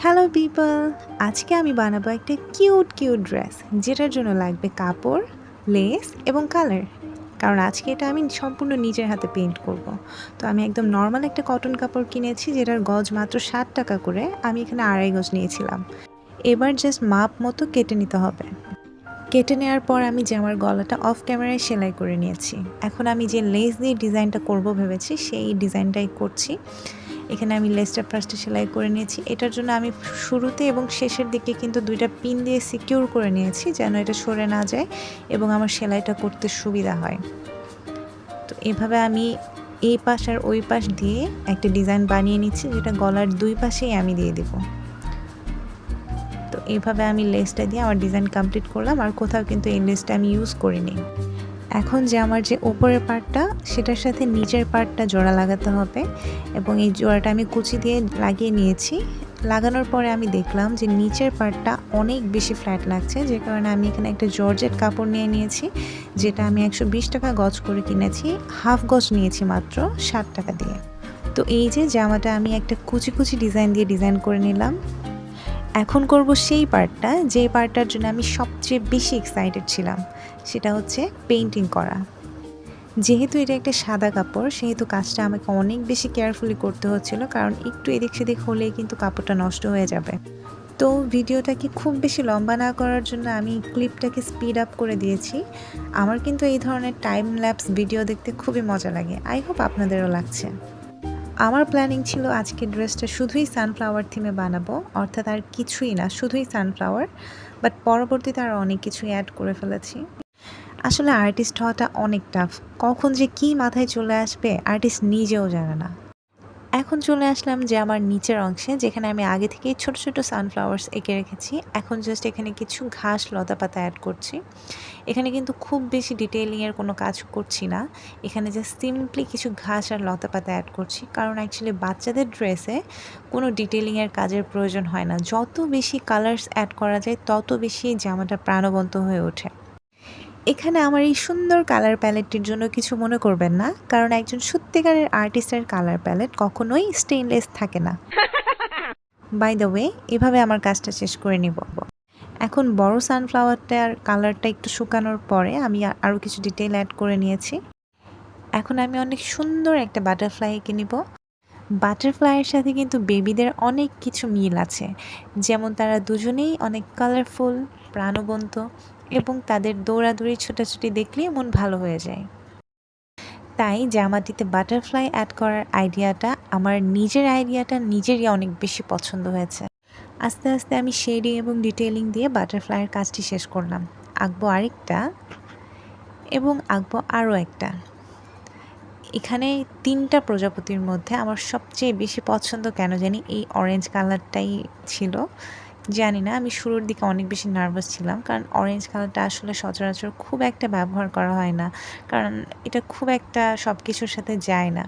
Hello people, আজকে আমি বানাবো একটা কিউট ড্রেস যেটার জন্য লাগবে কাপড়, লেস এবং কালার। কারণ আজকে এটা আমি সম্পূর্ণ নিজের হাতে পেইন্ট করব। তো আমি একদম নর্মাল একটা কটন কাপড় কিনেছি যেটার গজ মাত্র 60 টাকা করে। আমি এখানে 2.5 গজ নিয়েছিলাম। এবার জাস্ট মাপ মতো কেটে নিতে হবে। কেটে নেওয়ার পর আমি জামার গলাটা অফ ক্যামেরায় সেলাই করে নিয়েছি। এখন আমি যে লেস দিয়ে ডিজাইনটা করব ভেবেছি সেই ডিজাইনটাই করছি। এখানে আমি লেসটা ফার্স্টে সেলাই করে নিয়েছি। এটার জন্য আমি শুরুতে এবং শেষের দিকে কিন্তু 2টা পিন দিয়ে সিকিউর করে নিয়েছি যেন এটা সরে না যায় এবং আমার সেলাইটা করতে সুবিধা হয়। তো এভাবে আমি এই পাশ আর ওই পাশ দিয়ে একটা ডিজাইন বানিয়ে নিচ্ছি যেটা গলার দুই পাশেই আমি দিয়ে দেব। তো এইভাবে আমি লেসটা দিয়ে আমার ডিজাইন কমপ্লিট করলাম, আর কোথাও কিন্তু এই লেসটা আমি ইউজ করিনি। এখন যে আমার যে ওপরের পার্টটা সেটার সাথে নিচের পার্টটা জোড়া লাগাতে হবে এবং এই জোড়াটা আমি কুচি দিয়ে লাগিয়ে নিয়েছি। লাগানোর পরে আমি দেখলাম যে নিচের পার্টটা অনেক বেশি ফ্ল্যাট লাগছে, যে কারণে আমি এখানে একটা জর্জেট কাপড় নিয়ে নিয়েছি যেটা আমি 120 টাকা গজ করে কিনেছি। হাফ গজ নিয়েছি মাত্র 60 টাকা দিয়ে। তো এই যে জামাটা আমি একটা কুচি ডিজাইন দিয়ে ডিজাইন করে নিলাম। এখন করব সেই পার্টটা যে পার্টটার জন্য আমি সবচেয়ে বেশি এক্সাইটেড ছিলাম, সেটা হচ্ছে পেইন্টিং করা। যেহেতু এটা একটা সাদা কাপড় সেহেতু কাজটা আমাকে অনেক বেশি কেয়ারফুলি করতে হচ্ছিল, কারণ একটু এদিক সেদিক হলেই কিন্তু কাপড়টা নষ্ট হয়ে যাবে। তো ভিডিওটাকে খুব বেশি লম্বা না করার জন্য আমি ক্লিপটাকে স্পিড আপ করে দিয়েছি। আমার কিন্তু এই ধরনের টাইম ল্যাপস ভিডিও দেখতে খুবই মজা লাগে। আই হোপ আপনাদেরও লাগছে। আমার প্ল্যানিং ছিল আজকে ড্রেসটা শুধুই সানফ্লাওয়ার থিমে বানাবো, অর্থাৎ আর কিছুই না, শুধুই সানফ্লাওয়ার। বাট পরবর্তীতে আরও অনেক কিছুই অ্যাড করে ফেলেছি। আসলে আর্টিস্ট হওয়াটা অনেক টাফ। কখন যে কী মাথায় চলে আসবে আর্টিস্ট নিজেও জানে না। এখন চলে আসলাম যে আমার নিচের অংশে, যেখানে আমি আগে থেকেই ছোট সানফ্লাওয়ার্স এঁকে রেখেছি। এখন জাস্ট এখানে কিছু ঘাস লতাপাতা অ্যাড করছি। এখানে কিন্তু খুব বেশি ডিটেইলিংয়ের কোনো কাজ করছি না। এখানে জাস্ট সিম্পলি কিছু ঘাস আর লতাপাতা অ্যাড করছি, কারণ অ্যাকচুয়ালি বাচ্চাদের ড্রেসে কোনো ডিটেইলিংয়ের কাজের প্রয়োজন হয় না। যত বেশি কালার্স অ্যাড করা যায় তত বেশি জামাটা প্রাণবন্ত হয়ে ওঠে। এখানে আমার এই সুন্দর কালার প্যালেটটির জন্য কিছু মনে করবেন না, কারণ একজন সত্যিকারের আর্টিস্টের কালার প্যালেট কখনোই স্টেইনলেস থাকে না। বাই দ্য ওয়ে, এভাবে আমার কাজটা শেষ করে নিব। এখন বড় সানফ্লাওয়ারটার কালারটা একটু শুকানোর পরে আমি আরও কিছু ডিটেইল অ্যাড করে নিয়েছি। এখন আমি অনেক সুন্দর একটা বাটারফ্লাই এঁকে নিব। বাটারফ্লাইয়ের সাথে কিন্তু বেবিদের অনেক কিছু মিল আছে, যেমন তারা দুজনেই অনেক কালারফুল, প্রাণবন্ত এবং তাদের দৌড়াদৌড়ি ছোটাছুটি দেখলেই মন ভালো হয়ে যায়। তাই জামাটিতে বাটারফ্লাই অ্যাড করার আইডিয়াটা আমার নিজেরই অনেক বেশি পছন্দ হয়েছে। আস্তে আস্তে আমি শেডিং এবং ডিটেইলিং দিয়ে বাটারফ্লাইয়ের কাজটি শেষ করলাম। আঁকবো আরেকটা এবং আঁকবো আরও একটা। এখানে 3টা প্রজাপতির মধ্যে আমার সবচেয়ে বেশি পছন্দ কেন জানি এই অরেঞ্জ কালারটাই ছিল। জানি না, আমি শুরুর দিকে অনেক বেশি নার্ভাস ছিলাম, কারণ অরেঞ্জ কালারটা আসলে সচরাচর খুব একটা ব্যবহার করা হয় না, কারণ এটা খুব একটা সব কিছুর সাথে যায় না।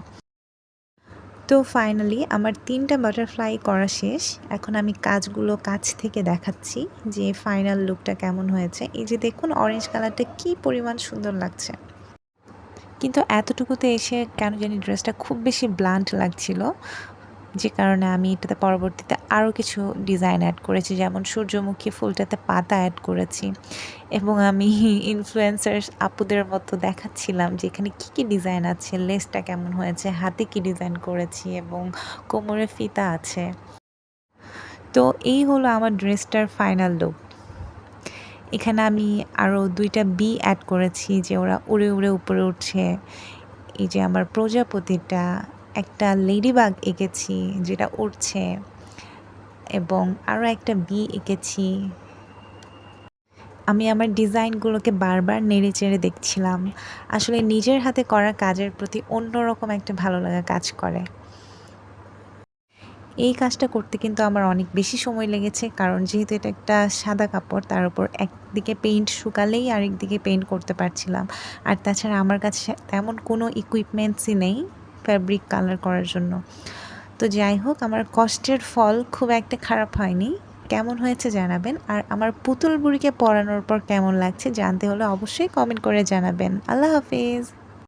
তো ফাইনালি আমার 3টা বাটারফ্লাই করা শেষ। এখন আমি কাজগুলো কাছ থেকে দেখাচ্ছি যে ফাইনাল লুকটা কেমন হয়েছে। এই যে দেখুন অরেঞ্জ কালারটা কী পরিমাণ সুন্দর লাগছে। কিন্তু এতটুকুতে এসে কেন জানি ড্রেসটা খুব বেশি ব্লান্ট লাগছিল, যে কারণে আমি এটাতে পরবর্তীতে আরও কিছু ডিজাইন অ্যাড করেছি, যেমন সূর্যমুখী ফুলটাতে পাতা অ্যাড করেছি এবং আমি ইনফ্লুয়েন্সার আপুদের মতো দেখাচ্ছিলাম যে এখানে কী ডিজাইন আছে, লেসটা কেমন হয়েছে, হাতে কী ডিজাইন করেছি এবং কোমরে ফিতা আছে। তো এই হলো আমার ড্রেসটার ফাইনাল লুক। এখানে আমি আরও 2টা বি অ্যাড করেছি যে ওরা উড়ে উপরে উঠছে। এই যে আমার প্রজাপতিটা, একটা লেডিবাগ এঁকেছি যেটা উড়ছে এবং আরও একটা বি এঁকেছি। আমি আমার ডিজাইনগুলোকে বারবার নেড়েচেড়ে দেখছিলাম। আসলে নিজের হাতে করা কাজের প্রতি অন্যরকম একটা ভালো লাগা কাজ করে। এই কাজটা করতে কিন্তু আমার অনেক বেশি সময় লেগেছে, কারণ যেহেতু এটা একটা সাদা কাপড়, তার উপর একদিকে পেইন্ট শুকালেই আরেকদিকে পেইন্ট করতে পারছিলাম। আর তাছাড়া আমার কাছে তেমন কোনো ইকুইপমেন্টসই নেই ফ্যাব্রিক কালার করার জন্য। তো যাই হোক, আমার কষ্টের ফল খুব একটা খারাপ হয়নি। কেমন হয়েছে জানাবেন, আর আমার পুতুল বুড়িকে পরানোর পর কেমন লাগছে জানতে হলে অবশ্যই কমেন্ট করে জানাবেন। আল্লাহ হাফিজ।